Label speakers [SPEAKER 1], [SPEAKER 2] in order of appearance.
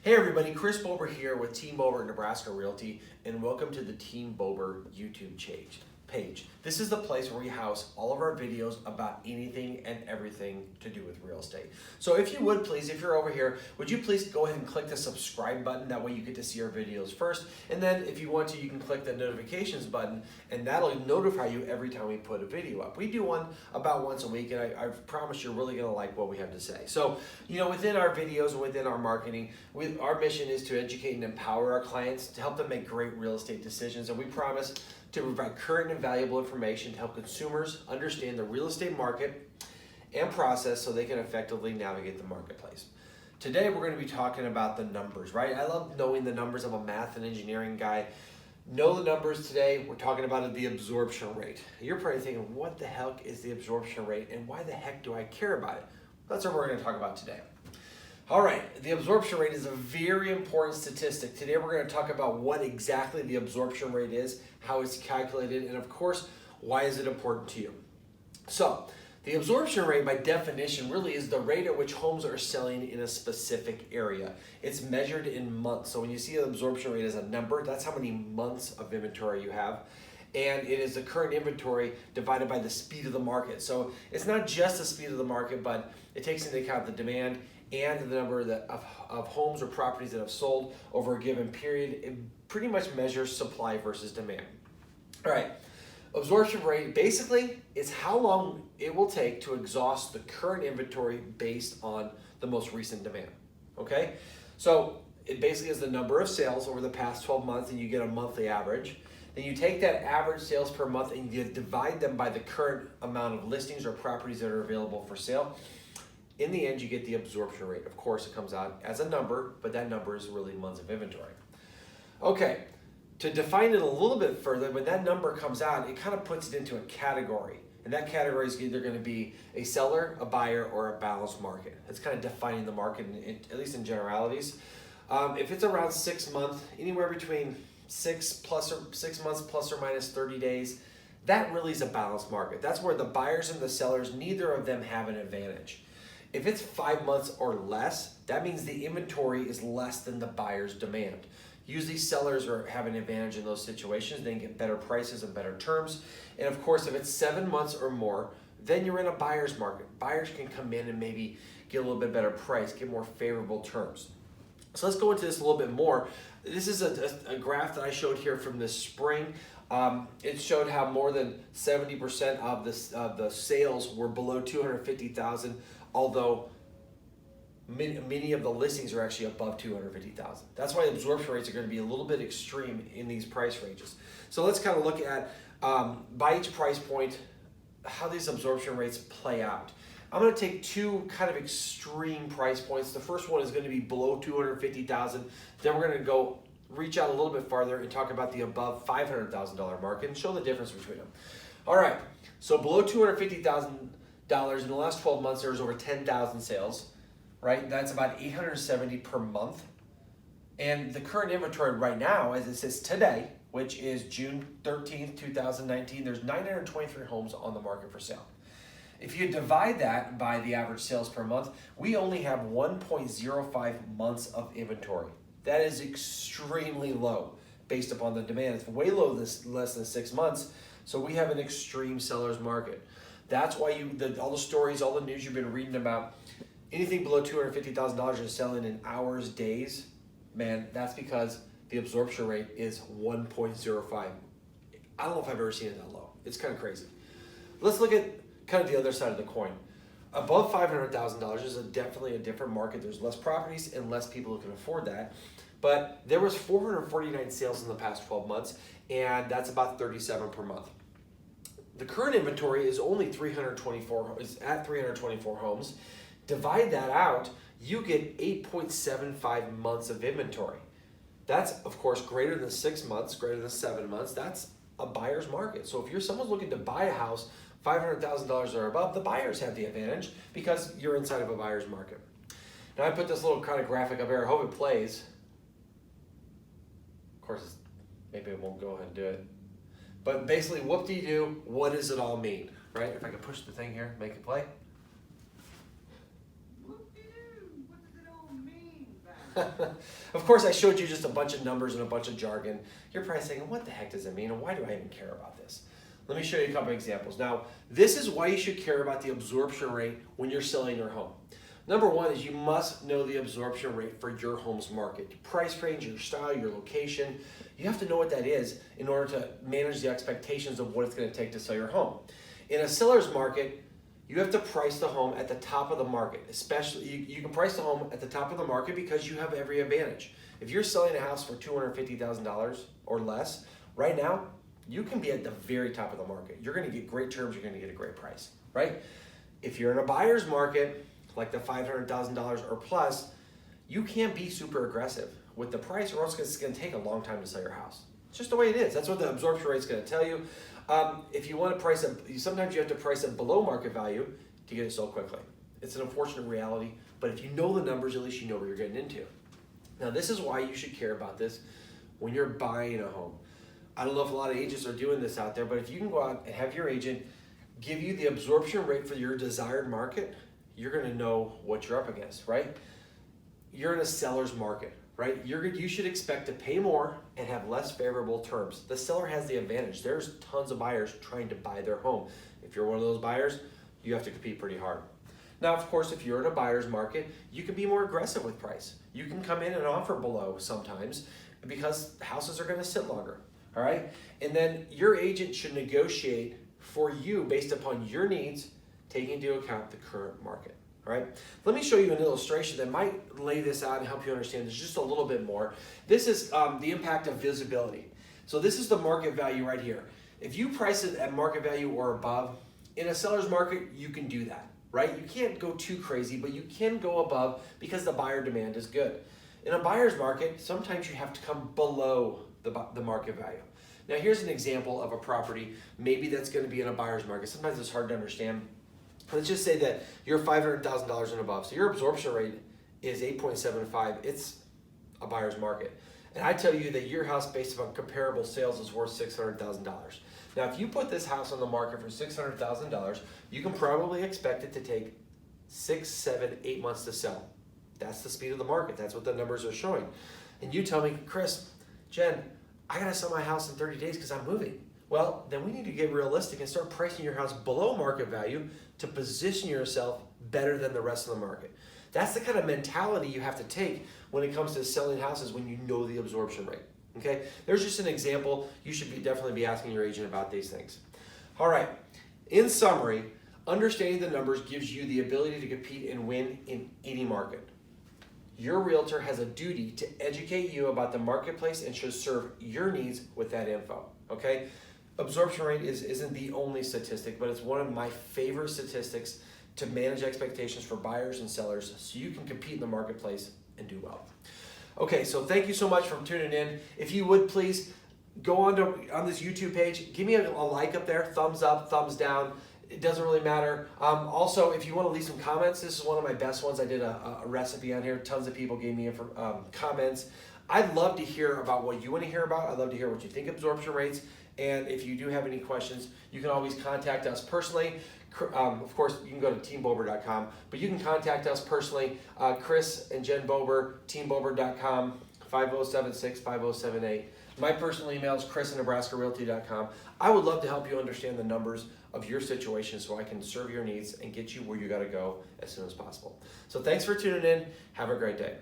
[SPEAKER 1] Hey everybody, Chris Bober here with Team Bober Nebraska Realty, and welcome to the Team Bober YouTube page. This is the place where we house all of our videos about anything and everything to do with real estate. So if you would please, if you're over here, would you please go ahead and click the subscribe button? That way you get to see our videos first. And then if you want to, you can click the notifications button, and that'll notify you every time we put a video up. We do one about once a week, and I promise you're really gonna like what we have to say. So, within our videos and within our marketing, our mission is to educate and empower our clients to help them make great real estate decisions. And we promise to provide current and valuable information to help consumers understand the real estate market and process so they can effectively navigate the marketplace. Today we're going to be talking about the numbers, right? I love knowing the numbers. I'm a math and engineering guy. Know the numbers today. We're talking about the absorption rate. You're probably thinking, what the heck is the absorption rate and why the heck do I care about it? That's what we're going to talk about today. All right, the absorption rate is a very important statistic. Today we're going to talk about what exactly the absorption rate is, how it's calculated, and of course, why is it important to you. So, the absorption rate by definition really is the rate at which homes are selling in a specific area. It's measured in months. So when you see an absorption rate as a number, that's how many months of inventory you have. And it is the current inventory divided by the speed of the market. So it's not just the speed of the market, but it takes into account the demand and the number of homes or properties that have sold over a given period. It pretty much measures supply versus demand. All right, absorption rate basically is how long it will take to exhaust the current inventory based on the most recent demand, okay? So it basically is the number of sales over the past 12 months, and you get a monthly average. Then you take that average sales per month and you divide them by the current amount of listings or properties that are available for sale. In the end, you get the absorption rate. Of course, it comes out as a number, but that number is really months of inventory. Okay, to define it a little bit further, when that number comes out, it kind of puts it into a category. And that category is either going to be a seller, a buyer, or a balanced market. It's kind of defining the market, at least in generalities. If it's around 6 months, anywhere between 6 months plus or minus 30 days, that really is a balanced market. That's where the buyers and the sellers, neither of them have an advantage. If it's 5 months or less, that means the inventory is less than the buyer's demand. Usually sellers have an advantage in those situations. They can get better prices and better terms. And of course, if it's 7 months or more, then you're in a buyer's market. Buyers can come in and maybe get a little bit better price, get more favorable terms. So let's go into this a little bit more. This is a graph that I showed here from this spring. It showed how more than 70% of the sales were below $250,000, although many of the listings are actually above $250,000. That's why absorption rates are going to be a little bit extreme in these price ranges. So let's kind of look at, by each price point, how these absorption rates play out. I'm going to take two kind of extreme price points. The first one is going to be below $250,000. Then we're going to go reach out a little bit farther and talk about the above $500,000 market and show the difference between them. All right, so below $250,000 in the last 12 months, there was over 10,000 sales, right? That's about 870 per month. And the current inventory right now, as it says today, which is June 13th, 2019, there's 923 homes on the market for sale. If you divide that by the average sales per month, we only have 1.05 months of inventory. That is extremely low based upon the demand. It's way low, less than 6 months. So we have an extreme seller's market. That's why all the stories, all the news you've been reading about, anything below $250,000 is selling in hours, days. Man, that's because the absorption rate is 1.05. I don't know if I've ever seen it that low. It's kind of crazy. Let's look at kind of the other side of the coin. Above $500,000 is definitely a different market. There's less properties and less people who can afford that. But there was 449 sales in the past 12 months, and that's about 37 per month. The current inventory is only 324 homes. Divide that out, you get 8.75 months of inventory. That's, of course, greater than 6 months, greater than 7 months. That's a buyer's market. So if someone's looking to buy a house, $500,000 or above, the buyers have the advantage because you're inside of a buyer's market. Now I put this little kind of graphic up here. I hope it plays. Of course, maybe it won't go ahead and do it. But basically, whoop-de-doo, what does it all mean, right? If I can push the thing here, make it play.
[SPEAKER 2] Whoop-de-doo, what does it all mean,
[SPEAKER 1] Of course, I showed you just a bunch of numbers and a bunch of jargon. You're probably saying, what the heck does it mean, and why do I even care about this? Let me show you a couple examples. Now, this is why you should care about the absorption rate when you're selling your home. Number one is you must know the absorption rate for your home's market. Your price range, your style, your location. You have to know what that is in order to manage the expectations of what it's going to take to sell your home. In a seller's market, you have to price the home at the top of the market. Especially, you can price the home at the top of the market because you have every advantage. If you're selling a house for $250,000 or less, right now, you can be at the very top of the market. You're going to get great terms, you're going to get a great price, right? If you're in a buyer's market, like the $500,000 or plus, you can't be super aggressive with the price, or else it's going to take a long time to sell your house. It's just the way it is. That's what the absorption rate is going to tell you. If you want to price it, sometimes you have to price it below market value to get it sold quickly. It's an unfortunate reality, but if you know the numbers, at least you know what you're getting into. Now, this is why you should care about this when you're buying a home. I don't know if a lot of agents are doing this out there, but if you can go out and have your agent give you the absorption rate for your desired market, you're going to know what you're up against, right? You're in a seller's market, right? You should expect to pay more and have less favorable terms. The seller has the advantage. There's tons of buyers trying to buy their home. If you're one of those buyers, you have to compete pretty hard. Now, of course, if you're in a buyer's market, you can be more aggressive with price. You can come in and offer below sometimes because houses are going to sit longer, all right? And then your agent should negotiate for you based upon your needs, taking into account the current market, all right? Let me show you an illustration that might lay this out and help you understand this just a little bit more. This is the impact of visibility. So this is the market value right here. If you price it at market value or above, in a seller's market, you can do that, right? You can't go too crazy, but you can go above because the buyer demand is good. In a buyer's market, sometimes you have to come below the market value. Now here's an example of a property, maybe that's going to be in a buyer's market. Sometimes it's hard to understand. Let's just say that you're $500,000 and above. So your absorption rate is 8.75. It's a buyer's market. And I tell you that your house based upon comparable sales is worth $600,000. Now, if you put this house on the market for $600,000, you can probably expect it to take 6, 7, 8 months to sell. That's the speed of the market. That's what the numbers are showing. And you tell me, Chris, Jen, I gotta sell my house in 30 days because I'm moving. Well, then we need to get realistic and start pricing your house below market value to position yourself better than the rest of the market. That's the kind of mentality you have to take when it comes to selling houses when you know the absorption rate, okay? There's just an example. You should definitely be asking your agent about these things. All right, in summary, understanding the numbers gives you the ability to compete and win in any market. Your realtor has a duty to educate you about the marketplace and should serve your needs with that info, okay? Absorption rate isn't the only statistic, but it's one of my favorite statistics to manage expectations for buyers and sellers so you can compete in the marketplace and do well. Okay, so thank you so much for tuning in. If you would please go on this YouTube page, give me a like up there, thumbs up, thumbs down. It doesn't really matter. Also, if you want to leave some comments, this is one of my best ones. I did a recipe on here. Tons of people gave me comments. I'd love to hear about what you want to hear about. I'd love to hear what you think of absorption rates. And if you do have any questions, you can always contact us personally. Of course, you can go to teambober.com, but you can contact us personally. Chris and Jen Bober, teambober.com, 5076-5078. My personal email is chris@nebraskarealty.com. I would love to help you understand the numbers of your situation so I can serve your needs and get you where you got to go as soon as possible. So thanks for tuning in. Have a great day.